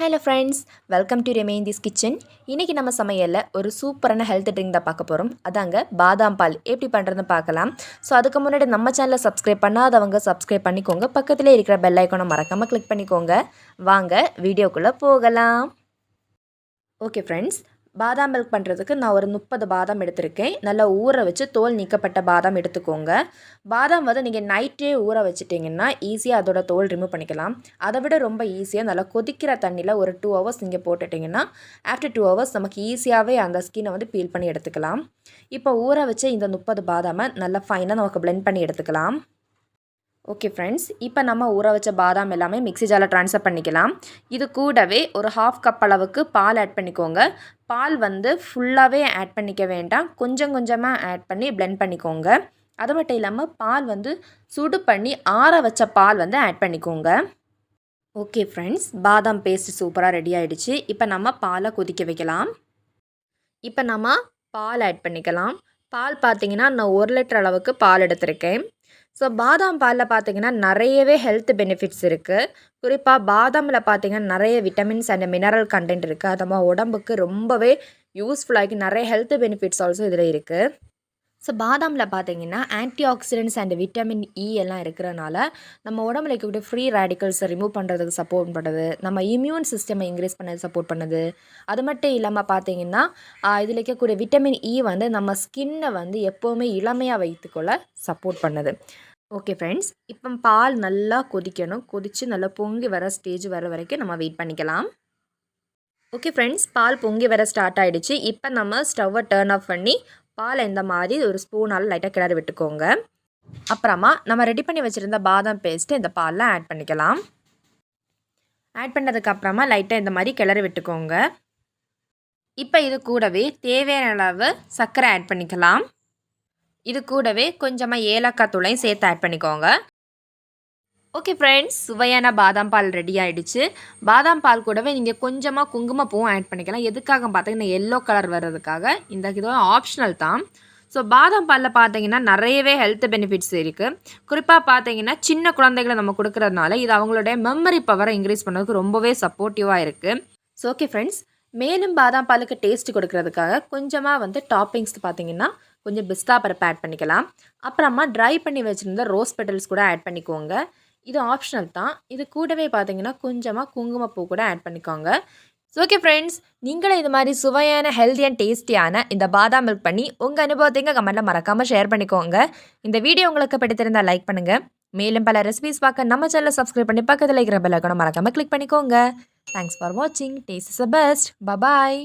Hello friends, welcome to Remain this kitchen. இன்னைக்கு நம்ம சமையல்ல ஒரு சூப்பரான ஹெல்த் ட்ரிங்க் தான் பார்க்க போறோம். அதாங்க பாதாம் பால் எப்படி பண்றதுன்னு பார்க்கலாம். சோ அதுக்கு முன்னாடி நம்ம சேனலை சப்ஸ்கிரைப் பண்ணாதவங்க சப்ஸ்கிரைப் பண்ணிக்கோங்க. பக்கத்திலே இருக்கிற பெல் ஐகானை மறக்காம கிளிக் பண்ணிக்கோங்க. வாங்க வீடியோக்குள்ள போகலாம். ஓகே ஃப்ரெண்ட்ஸ், பாதாம் மில்க் பண்ணுறதுக்கு நான் ஒரு 30 பாதாம் எடுத்திருக்கேன். நல்லா ஊற வச்சு தோல் நீக்கப்பட்ட பாதாம் எடுத்துக்கோங்க. பாதாம் வந்து நீங்கள் நைட்டே ஊற வச்சுட்டிங்கன்னா ஈஸியாக அதோட தோல் ரிமூவ் பண்ணிக்கலாம். அதை விட ரொம்ப ஈஸியாக நல்லா கொதிக்கிற தண்ணியில் ஒரு 2 ஹவர்ஸ் நீங்கள் போட்டுட்டிங்கன்னா ஆஃப்டர் 2 ஹவர்ஸ் நமக்கு ஈஸியாகவே அந்த ஸ்கின்னை வந்து பீல் பண்ணி எடுத்துக்கலாம். இப்போ ஊற வச்ச இந்த 30 பாதாமை நல்லா ஃபைனாக நமக்கு பிளெண்ட் பண்ணி எடுத்துக்கலாம். ஓகே ஃப்ரெண்ட்ஸ், இப்போ நம்ம ஊற வச்ச பாதாம் எல்லாமே மிக்ஸி ஜாரில் ட்ரான்ஸ்ஃபர் பண்ணிக்கலாம். இது கூடவே ஒரு 1/2 கப் அளவுக்கு பால் ஆட் பண்ணிக்கோங்க. பால் வந்து ஃபுல்லாகவே ஆட் பண்ணிக்க வேண்டாம், கொஞ்சம் கொஞ்சமாக ஆட் பண்ணி பிளெண்ட் பண்ணிக்கோங்க. அது மட்டும் இல்லாமல் பால் வந்து சுடு பண்ணி ஆற வச்ச பால் வந்து ஆட் பண்ணிக்கோங்க. ஓகே ஃப்ரெண்ட்ஸ், பாதாம் பேஸ்ட் சூப்பராக ரெடி ஆகிடுச்சு. இப்போ நம்ம பாலை கொதிக்க வைக்கலாம். இப்போ நம்ம பால் ஆட் பண்ணிக்கலாம். பால் பார்த்திங்கன்னா நான் 1 லிட்டர் அளவுக்கு பால் எடுத்திருக்கேன். ஸோ பாதாம் பாலில் பார்த்திங்கன்னா நிறையவே ஹெல்த் பெனிஃபிட்ஸ் இருக்குது. குறிப்பாக பாதாமில் பார்த்திங்கன்னா நிறைய விட்டமின்ஸ் அண்ட் மினரல் கண்டென்ட் இருக்குது. அது நம்ம உடம்புக்கு ரொம்பவே யூஸ்ஃபுல்லாகி நிறைய ஹெல்த் பெனிஃபிட்ஸ் ஆல்சோ இதில் இருக்குது. ஸோ பாதாமில் பார்த்திங்கன்னா anti oxidants and vitamin E எல்லாம் இருக்கிறனால நம்ம உடம்புல இருக்கக்கூடிய ஃப்ரீ ரேடிக்கல்ஸை ரிமூவ் பண்ணுறதுக்கு சப்போர்ட் பண்ணுறது, நம்ம இம்யூன் சிஸ்டமை இன்க்ரீஸ் பண்ணது சப்போர்ட் பண்ணுது. அது மட்டும் இல்லாமல் பார்த்திங்கன்னா இதில் இருக்கக்கூடிய விட்டமின் இ வந்து நம்ம ஸ்கின்னை வந்து எப்போவுமே இளமையாக வைத்துக்கொள்ள சப்போர்ட் பண்ணுது. ஓகே ஃப்ரெண்ட்ஸ், இப்போ பால் நல்லா கொதிக்கணும். கொதித்து நல்லா பொங்கி வர ஸ்டேஜ் வர வரைக்கும் நம்ம வெயிட் பண்ணிக்கலாம். ஓகே ஃப்ரெண்ட்ஸ், பால் பொங்கி வர ஸ்டார்ட் ஆகிடுச்சு. இப்போ நம்ம ஸ்டவ்வை டர்ன் ஆஃப் பண்ணி பால் இந்த மாதிரி ஒரு ஸ்பூனால் லைட்டாக கிளறி விட்டுக்கோங்க. அப்புறமா நம்ம ரெடி பண்ணி வச்சுருந்த பாதாம் பேஸ்ட்டு இந்த பாலில் ஆட் பண்ணிக்கலாம். ஆட் பண்ணதுக்கப்புறமா லைட்டாக இந்த மாதிரி கிளறி விட்டுக்கோங்க. இப்போ இது கூடவே தேவையான அளவு சர்க்கரை ஆட் பண்ணிக்கலாம். இது கூடவே கொஞ்சமாக ஏலக்காய் தூளையும் சேர்த்து ஆட் பண்ணிக்கோங்க. ஓகே ஃப்ரெண்ட்ஸ், சுவையான பாதாம் பால் ரெடி ஆகிடுச்சு. பாதாம் பால் கூடவே நீங்கள் கொஞ்சமாக குங்குமப்பூவும் ஆட் பண்ணிக்கலாம். எதுக்காக பார்த்தீங்கன்னா எல்லோ கலர் வர்றதுக்காக. இது ஆப்ஷனல் தான். ஸோ பாதாம் பாலில் பார்த்தீங்கன்னா நிறையவே ஹெல்த் பெனிஃபிட்ஸ் இருக்குது. குறிப்பாக பார்த்தீங்கன்னா சின்ன குழந்தைகளை நம்ம கொடுக்குறதுனால இது அவங்களுடைய மெமரி பவரை இன்க்ரீஸ் பண்ணுறதுக்கு ரொம்பவே சப்போர்ட்டிவாக இருக்குது. ஸோ ஓகே ஃப்ரெண்ட்ஸ், மேலும் பாதாம் பாலுக்கு டேஸ்ட் கொடுக்கறதுக்காக கொஞ்சமாக வந்து டாப்பிங்ஸ் பார்த்தீங்கன்னா கொஞ்சம் பிஸ்தா பருப்பு ஆட் பண்ணிக்கலாம். அப்புறமா ட்ரை பண்ணி வச்சுருந்த ரோஸ் பெட்டல்ஸ் கூட ஆட் பண்ணிக்கோங்க. இது ஆப்ஷனல் தான். இது கூடவே பார்த்தீங்கன்னா கொஞ்சமாக குங்குமப்பூ கூட ஆட் பண்ணிக்கோங்க. ஸோ ஓகே ஃப்ரெண்ட்ஸ், நீங்களும் இது மாதிரி சுவையான ஹெல்தி அண்ட் டேஸ்டியான இந்த பாதாம் மில்க் பண்ணி உங்கள் அனுபவத்தைங்க கமெண்ட்டில் மறக்காமல் ஷேர் பண்ணிக்கோங்க. இந்த வீடியோ உங்களுக்கு பிடித்திருந்தால் லைக் பண்ணுங்கள். மேலும் பல ரெசிபிஸ் பார்க்க நம்ம சேனலை சப்ஸ்கிரைப் பண்ணி பக்கத்தில் இருக்கிற பெல் ஐகானை மறக்காமல் கிளிக் பண்ணிக்கோங்க. தேங்க்ஸ் ஃபார் வாட்சிங். Taste is the best. Bye.